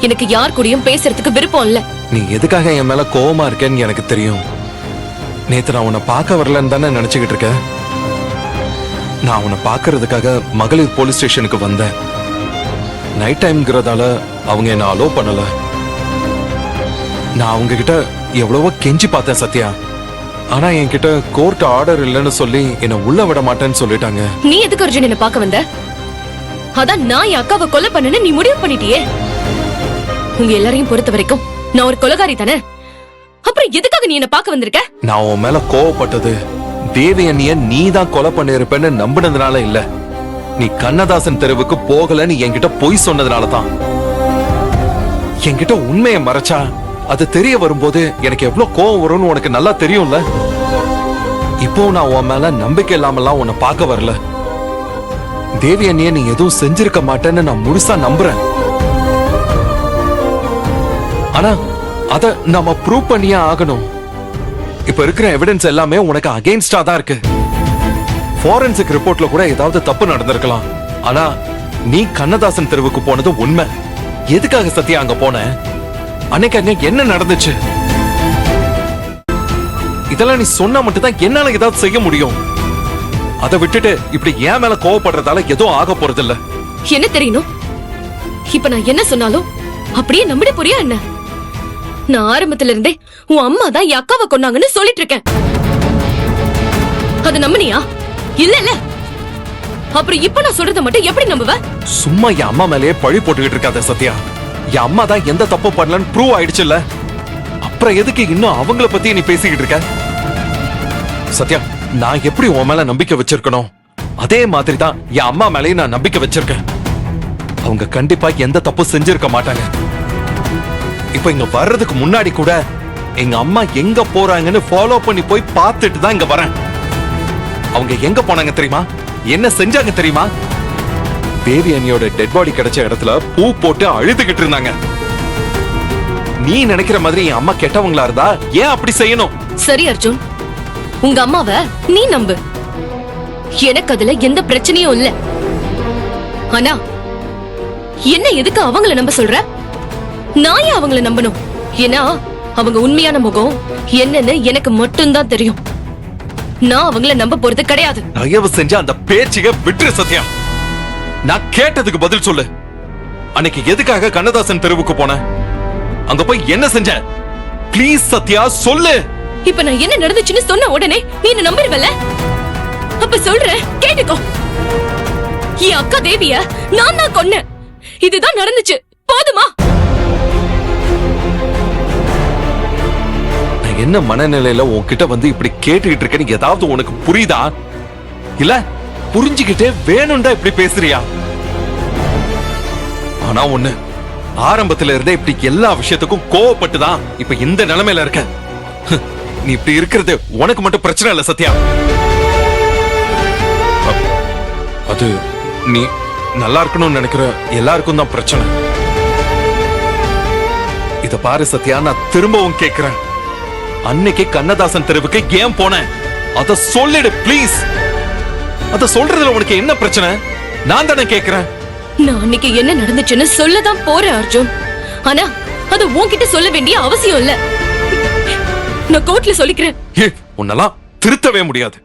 எனக்கு யார் கூடயும் பேசுறதுக்கு விருப்பம் இல்ல. நீ எதுக்காக என் மேல கோவமா இருக்கேன்னு எனக்கு தெரியும். நேத்து நான் உன்னை பார்க்க வரலன்னு தானே நினைச்சுக்கிட்டு இருக்க. நான் உன்னை பார்க்கறதுக்காக மகளிர் போலீஸ் ஸ்டேஷனுக்கு வந்தேன். நைட் டைம்ங்கிறதால அவங்க என்ன அலோ பண்ணல. நான் அவங்க கிட்ட எவ்வளவோ கெஞ்சி பார்த்தேன் சத்யா. ஆனா என்கிட்ட கோர்ட் ஆர்டர் இல்லைன்னு சொல்லி என்ன உள்ள விட மாட்டேன்னு சொல்லிட்டாங்க. நீ எதுக்கு அர்ஜுன் என்ன பார்க்க வந்த? அதான் நான் என் அக்காவை கொலை பண்ணனு நீ முடிவு பண்ணிட்டியே. உங்க எல்லாரையும் பொறுத்த வரைக்கும் நான் ஒரு கொலைகாரி தானே. அப்புறம் எதுக்காக நீ என்ன பார்க்க வந்திருக்க? நான் உன் மேல கோவப்பட்டது தேவி அண்ணிய நீ தான் கொலை பண்ணிருப்பேன்னு நம்பினதுனால இல்ல. நீ கண்ணதாசன் தெருவுக்கு போகலன்னு என்கிட்ட பொய் சொன்னதுனால தான். என்கிட்ட உண்மையை மறைச்சா அது தெரிய வரும்போது எனக்கு எவ்வளவு கோவம் வரும்னு உனக்கு நல்லா தெரியும்ல. இப்போ நான் உன் மேல நம்பிக்கை இல்லாமலாம் உன்னை பார்க்க வரல. தேவி அண்ணிய நீ எதுவும் செஞ்சிருக்க மாட்டேன்னு நான் முழுசா நம்புறேன். ஆனா அத நாம ப்ரூவ் பண்ணியே ஆகணும். இப்ப இருக்கிற எவிடன்ஸ் எல்லாமே உனக்கு அகைன்ஸ்டா தான் இருக்கு. ஃபாரன்சிக் ரிப்போர்ட்ல கூட ஏதாவது தப்பு நடந்திருக்கலாம். ஆனா நீ கண்ணதாசன் தெருவுக்கு போனது உண்மை. எதுக்காக சத்யா அங்க போன? அன்னைக்கு அங்க என்ன நடந்துச்சு? இதெல்லாம் நீ சொன்னா மட்டும் தான் என்னால ஏதாவது செய்ய முடியும். அதை விட்டுட்டு இப்படி ஏன் மேல கோவப்படுறதால எதுவும் ஆக போறது இல்ல. என்ன தெரியணும்? இப்ப நான் என்ன சொன்னாலும் அப்படியே நம்பிட போறியா என்ன? நான் ஆரம்பத்துல இருந்தே உன் அம்மா தான் என் அக்காவை கொன்னாங்கன்னு சொல்லிட்டு இருக்கேன். அது நம்பினியா? இல்ல இல்ல. அப்புறம் இப்ப நான் சொல்றத மட்டும் எப்படி நம்புவ? சும்மா என் அம்மா மேலேயே பழி போட்டுக்கிட்டு இருக்காத சத்யா. என் அம்மா தான் எந்த தப்பு பண்ணலன்னு ப்ரூவ் ஆயிடுச்சுல்ல. அப்புறம் எதுக்கு இன்னும் அவங்கள பத்தி நீ பேசிக்கிட்டு இருக்க? சத்யா, நான் எப்படி உன் மேல நம்பிக்கை வச்சிருக்கணும் அதே மாதிரி தான் என் அம்மா மேலேயும் நான் நம்பிக்கை வச்சிருக்கேன். அவங்க கண்டிப்பா எந்த தப்பு செஞ்சிருக்க மாட்டாங்க. இப்ப இங்க வர்றதுக்கு முன்னாடி கூட எங்க அம்மா எங்க போறாங்கன்னு ஃபாலோ பண்ணி போய் பார்த்துட்டு தான் இங்க வரேன். அவங்க எங்க போனாங்க தெரியுமா? என்ன செஞ்சாங்க தெரியுமா? தேவி அண்ணியோட டெட் பாடி கிடைச்ச இடத்துல பூ போட்டு அழுதுகிட்டு இருந்தாங்க. நீ நினைக்கிற மாதிரி என் அம்மா கெட்டவங்களா இருந்தா ஏன் அப்படி செய்யணும்? சரி அர்ஜுன், உங்க அம்மாவை நீ நம்பு. எனக்கு அதுல எந்த பிரச்சனையும் இல்ல. ஆனா என்ன எதுக்கு அவங்கள நம்ப சொல்ற? நான் ஏன் அவங்கள நம்பணும்? ஏன்னா அவங்க உண்மையான முகம் என்னன்னு எனக்கு மட்டும்தான் தெரியும். நான் அவங்கள நம்ப போறது கிடையாது. தயவு செஞ்சு அந்த பேச்சைய விட்டுரு சத்யா. நான் கேட்டதுக்கு பதில் சொல்லு. அன்னைக்கு எதுக்காக கண்ணதாசன் தெருவுக்கு போன? அங்க போய் என்ன செஞ்ச? ப்ளீஸ் சத்யா சொல்லு. இப்ப நான் என்ன நடந்துச்சுன்னு சொன்ன உடனே நீ என்ன நம்பிடுவல? அப்ப சொல்றேன் கேட்டுக்கோ. என் அக்கா தேவிய நான் தான் கொன்னேன். இதுதான் நடந்துச்சு. போதுமா? நான் என்ன மனநிலையில உன்கிட்ட வந்து இப்படி கேட்டுக்கிட்டு இருக்கேன்னு ஏதாவது உனக்கு புரியுதா? இல்ல புரிஞ்சுக்கிட்டே வேணும்டா இப்படி பேசுறியா? ஆனா ஒண்ணு, ஆரம்பத்துல இருந்தே இப்படி எல்லா விஷயத்துக்கும் கோவப்பட்டுதான் இப்ப இந்த நிலைமையில இருக்க. நீ இப்படி இருக்கிறது உனக்கு மட்டும் பிரச்சனை இல்ல சத்யா. அது நீ நல்லா இருக்கணும்னு நினைக்கிற எல்லாருக்கும் தான் பிரச்சனை. இத பாரு சத்யா, நான் திரும்பவும் கேக்குறேன். அன்னைக்கு கண்ணதாசன் தெருவுக்கு ஏன் போன? அத சொல்லிடு ப்ளீஸ். அத சொல்றதுல உனக்கு என்ன பிரச்சனை? நான் தானே கேக்குறேன். நான் அன்னைக்கு என்ன நடந்துச்சுன்னு சொல்லதான் போறேன் அர்ஜுன். ஆனா அது உன்கிட்ட சொல்ல வேண்டிய அவசியம் இல்ல. நான் கோர்ட்ல சொல்லிக்கிறேன். உன்னெல்லாம் திருத்தவே முடியாது.